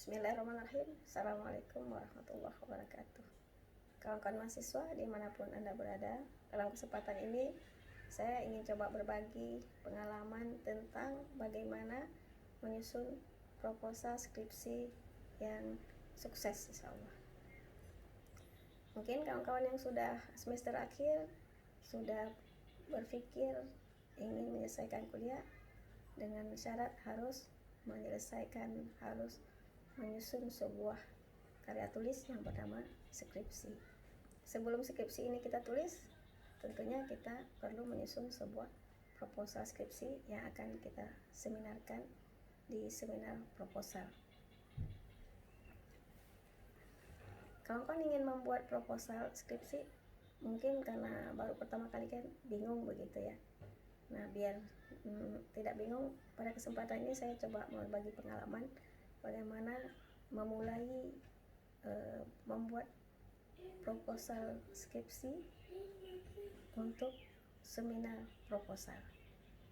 Bismillahirrahmanirrahim. Assalamualaikum warahmatullahi wabarakatuh. Kawan-kawan mahasiswa dimanapun Anda berada, dalam kesempatan ini saya ingin coba berbagi pengalaman tentang bagaimana menyusun proposal skripsi yang sukses, insya Allah. Mungkin kawan-kawan yang sudah semester akhir sudah berpikir ingin menyelesaikan kuliah dengan syarat harus menyusun sebuah karya tulis yang bernama skripsi. Sebelum skripsi ini kita tulis, tentunya kita perlu menyusun sebuah proposal skripsi yang akan kita seminarkan di seminar proposal. Kawan-kawan ingin membuat proposal skripsi, mungkin karena baru pertama kali kan bingung begitu ya. Nah, biar tidak bingung, pada kesempatan ini saya coba berbagi pengalaman bagaimana memulai membuat proposal skripsi untuk seminar proposal.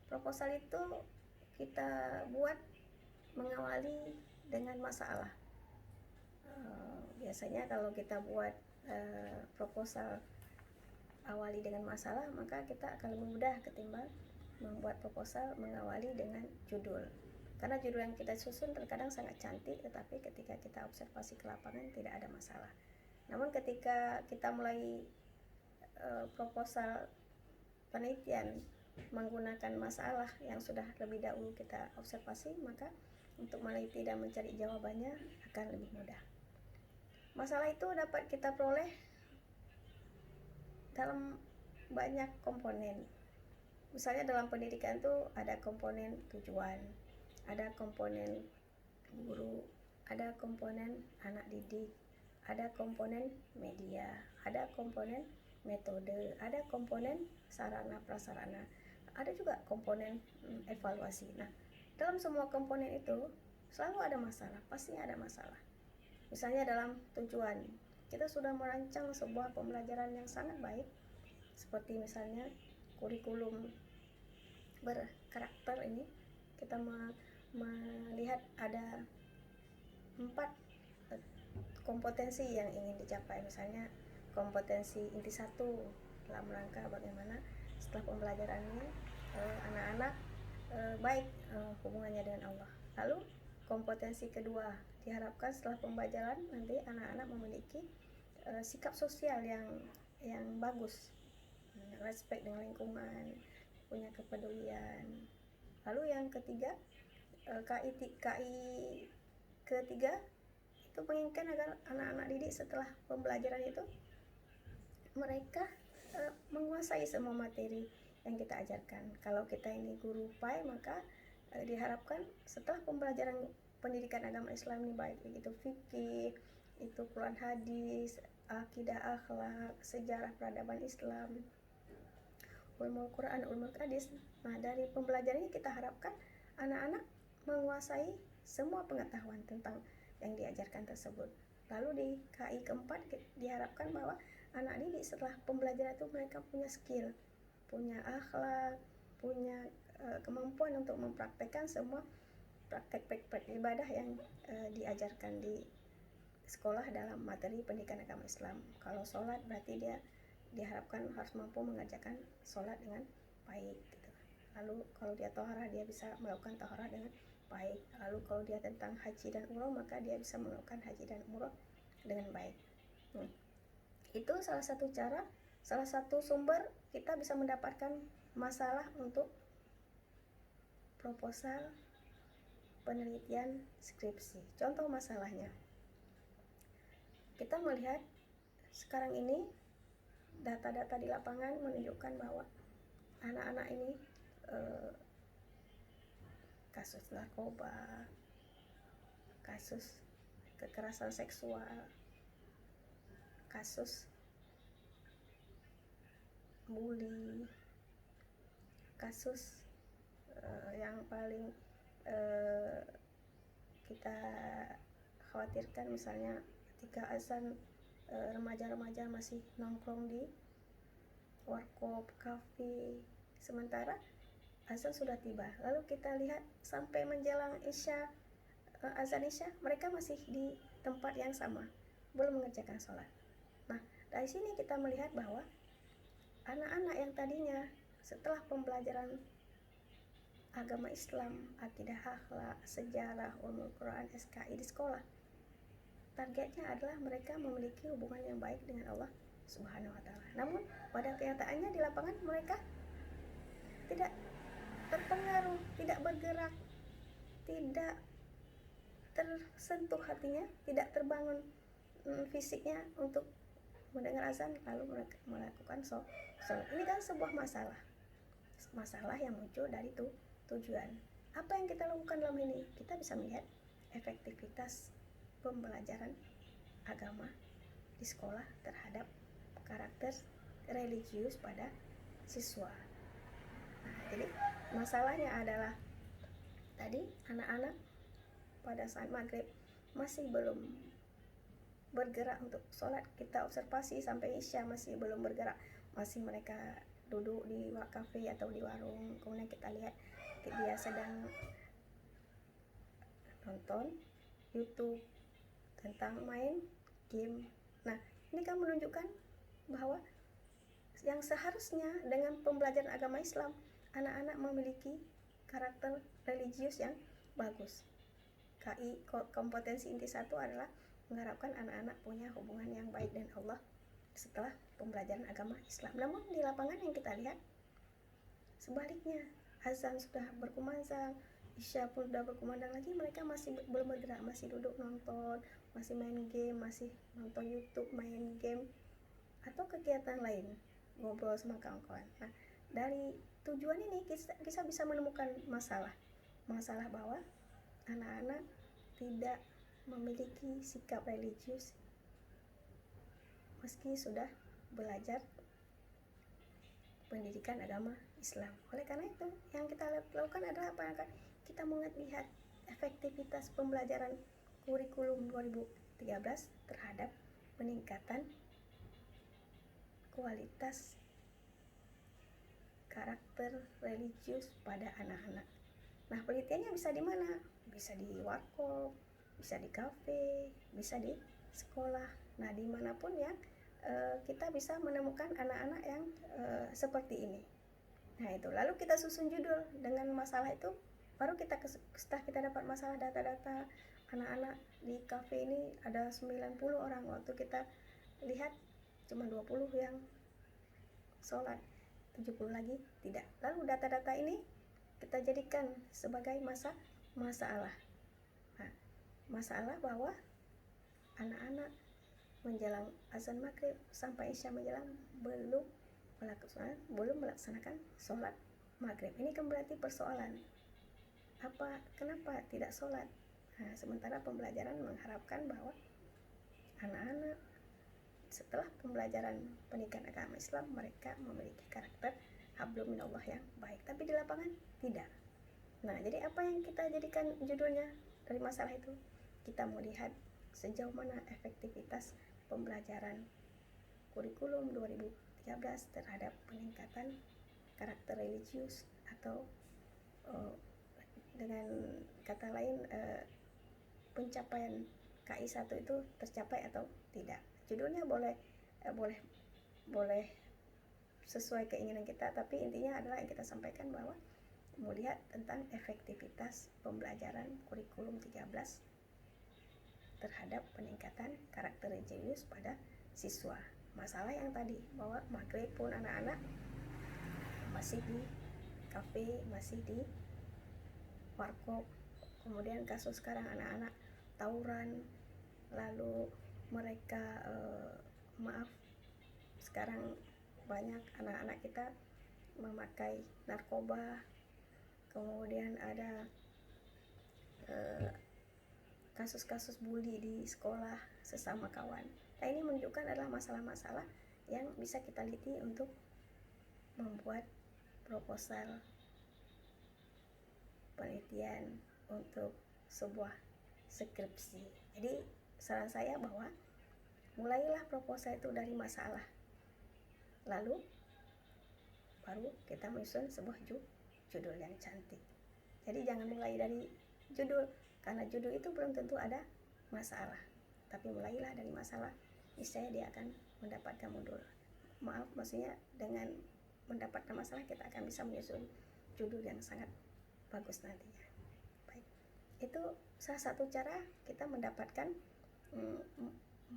Proposal itu kita buat mengawali dengan masalah. Biasanya kalau kita buat proposal awali dengan masalah, maka kita akan lebih mudah ketimbang membuat proposal mengawali dengan judul. Karena judul yang kita susun terkadang sangat cantik, tetapi ketika kita observasi ke lapangan tidak ada masalah. Namun ketika kita mulai proposal penelitian menggunakan masalah yang sudah lebih dahulu kita observasi, maka untuk meneliti dan mencari jawabannya akan lebih mudah. Masalah itu dapat kita peroleh dalam banyak komponen. Misalnya dalam pendidikan itu ada komponen tujuan, ada komponen guru, ada komponen anak didik, ada komponen media, ada komponen metode, ada komponen sarana prasarana, ada juga komponen evaluasi. Nah, dalam semua komponen itu selalu ada masalah, pastinya ada masalah. Misalnya dalam tujuan, kita sudah merancang sebuah pembelajaran yang sangat baik, seperti misalnya kurikulum berkarakter ini, kita melihat ada 4 kompetensi yang ingin dicapai. Misalnya kompetensi inti 1 dalam rangka bagaimana setelah pembelajarannya anak-anak baik hubungannya dengan Allah. Lalu kompetensi kedua, diharapkan setelah pembelajaran nanti anak-anak memiliki sikap sosial yang bagus, respect dengan lingkungan, punya kepedulian. Lalu yang ketiga, KI ketiga itu menginginkan agar anak-anak didik setelah pembelajaran itu mereka menguasai semua materi yang kita ajarkan. Kalau kita ini guru PAI, maka diharapkan setelah pembelajaran pendidikan agama Islam ini, baik itu fikih, itu Quran hadis, akidah akhlak, sejarah peradaban Islam, ulumul Quran, ulumul hadis. Nah, dari pembelajaran ini kita harapkan anak-anak menguasai semua pengetahuan tentang yang diajarkan tersebut. Lalu di KI keempat diharapkan bahwa anak didik setelah pembelajaran itu mereka punya skill, punya akhlak, punya kemampuan untuk mempraktekkan semua praktek ibadah yang diajarkan di sekolah dalam materi pendidikan agama Islam. Kalau sholat berarti dia diharapkan harus mampu mengerjakan sholat dengan baik gitu. Lalu kalau dia toharah, dia bisa melakukan toharah dengan baik. Lalu kalau dia tentang haji dan umroh, maka dia bisa melakukan haji dan umroh dengan baik. Itu salah satu cara, salah satu sumber kita bisa mendapatkan masalah untuk proposal penelitian skripsi. Contoh masalahnya, kita melihat sekarang ini data-data di lapangan menunjukkan bahwa anak-anak ini kasus narkoba, kasus kekerasan seksual, kasus bully, kasus yang paling kita khawatirkan misalnya ketika azan remaja-remaja masih nongkrong di warkop, kafe, sementara azan sudah tiba. Lalu kita lihat sampai menjelang isya azan isya mereka masih di tempat yang sama, belum mengerjakan sholat. Nah, dari sini kita melihat bahwa anak-anak yang tadinya setelah pembelajaran agama Islam, akidah, akhlak, sejarah, ulumul Quran, SKI di sekolah, targetnya adalah mereka memiliki hubungan yang baik dengan Allah Subhanahu wa Ta'ala. Namun pada kenyataannya di lapangan mereka tidak terpengaruh, tidak bergerak, tidak tersentuh hatinya, tidak terbangun fisiknya untuk mendengar azan lalu melakukan sholat. Ini kan sebuah masalah yang muncul dari tujuan. Apa yang kita lakukan dalam ini? Kita bisa melihat efektivitas pembelajaran agama di sekolah terhadap karakter religius pada siswa. Nah, jadi masalahnya adalah tadi anak-anak pada saat maghrib masih belum bergerak untuk sholat. Kita observasi sampai isya masih belum bergerak, masih mereka duduk di kafe atau di warung. Kemudian kita lihat dia sedang nonton YouTube tentang main game. Nah, ini kan menunjukkan bahwa yang seharusnya dengan pembelajaran agama Islam, anak-anak memiliki karakter religius yang bagus. KI, kompetensi inti 1 adalah mengharapkan anak-anak punya hubungan yang baik dengan Allah setelah pembelajaran agama Islam. Namun di lapangan yang kita lihat sebaliknya, azan sudah berkumandang, isya pun sudah berkumandang lagi, mereka masih belum bergerak, masih duduk nonton, masih main game, masih nonton YouTube, main game atau kegiatan lain, ngobrol sama kawan-kawan. Nah, dari tujuan ini kita bisa menemukan masalah bahwa anak-anak tidak memiliki sikap religius meski sudah belajar pendidikan agama Islam. Oleh karena itu, yang kita lakukan adalah apa yang akan kita melihat efektivitas pembelajaran kurikulum 2013 terhadap peningkatan kualitas karakter religius pada anak-anak. Nah, penelitiannya bisa di mana? Bisa di warkop, bisa di kafe, bisa di sekolah. Nah, dimanapun ya kita bisa menemukan anak-anak yang seperti ini. Nah, itu. Lalu kita susun judul dengan masalah itu. Baru setelah kita dapat masalah data-data anak-anak di kafe ini ada 90 orang. Waktu kita lihat cuma 20 yang sholat, 70 lagi tidak. Lalu data-data ini kita jadikan sebagai masalah. Nah, masalah bahwa anak-anak menjelang azan maghrib sampai isya menjelang belum melaksanakan sholat maghrib. Ini kan berarti persoalan. Kenapa tidak sholat? Nah, sementara pembelajaran mengharapkan bahwa anak-anak setelah pembelajaran pendidikan agama Islam mereka memiliki karakter hablum minallah yang baik, tapi di lapangan tidak. Nah, jadi apa yang kita jadikan judulnya dari masalah itu? Kita mau lihat sejauh mana efektivitas pembelajaran kurikulum 2013 terhadap peningkatan karakter religius atau dengan kata lain pencapaian KI 1 itu tercapai atau tidak. Judulnya boleh sesuai keinginan kita, tapi intinya adalah yang kita sampaikan bahwa melihat tentang efektivitas pembelajaran kurikulum 13 terhadap peningkatan karakter religius pada siswa. Masalah yang tadi bahwa maghrib pun anak-anak masih di kafe, masih di warkop. Kemudian kasus sekarang anak-anak tawuran, lalu mereka sekarang banyak anak-anak kita memakai narkoba. Kemudian ada kasus-kasus bully di sekolah sesama kawan. Nah, ini menunjukkan adalah masalah-masalah yang bisa kita teliti untuk membuat proposal penelitian untuk sebuah skripsi. Jadi saran saya bahwa mulailah proposal itu dari masalah, lalu baru kita menyusun sebuah judul yang cantik. Jadi jangan mulai dari judul Karena judul itu belum tentu ada masalah, tapi mulailah dari masalah, niscaya dia akan mendapatkan modul. Maksudnya dengan mendapatkan masalah kita akan bisa menyusun judul yang sangat bagus nantinya. Baik, itu salah satu cara kita mendapatkan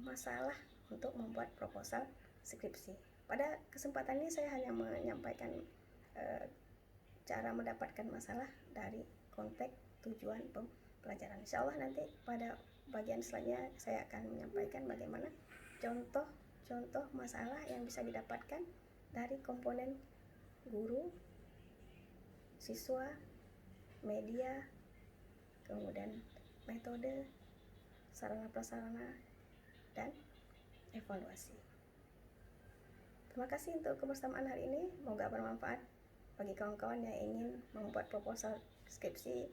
masalah untuk membuat proposal skripsi. Pada kesempatan ini saya hanya menyampaikan cara mendapatkan masalah dari konteks tujuan pembelajaran. Insya Allah nanti pada bagian selanjutnya saya akan menyampaikan bagaimana contoh masalah yang bisa didapatkan dari komponen guru, siswa, media, kemudian metode, sarana prasarana, dan evaluasi. Terima kasih untuk kebersamaan hari ini, semoga bermanfaat bagi kawan-kawan yang ingin membuat proposal skripsi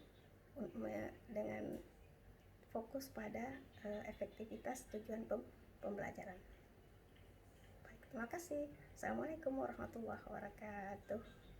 dengan fokus pada efektivitas tujuan pembelajaran. Baik, terima kasih. Assalamualaikum warahmatullahi wabarakatuh.